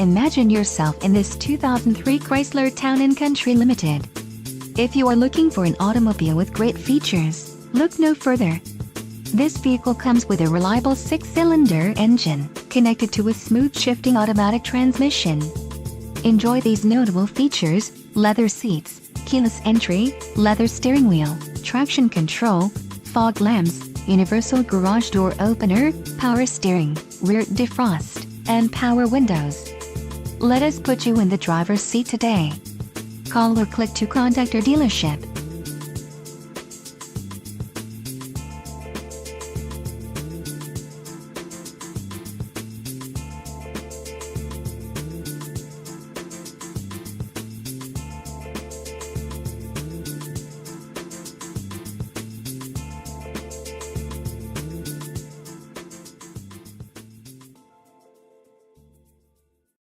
Imagine yourself in this 2003 Chrysler Town & Country Limited. If you are looking for an automobile with great features, look no further. This vehicle comes with a reliable 6-cylinder engine, connected to a smooth shifting automatic transmission. Enjoy these notable features: leather seats, keyless entry, leather steering wheel, traction control, fog lamps, universal garage door opener, power steering, rear defrost, and power windows. Let us put you in the driver's seat today. Call or click to contact our dealership.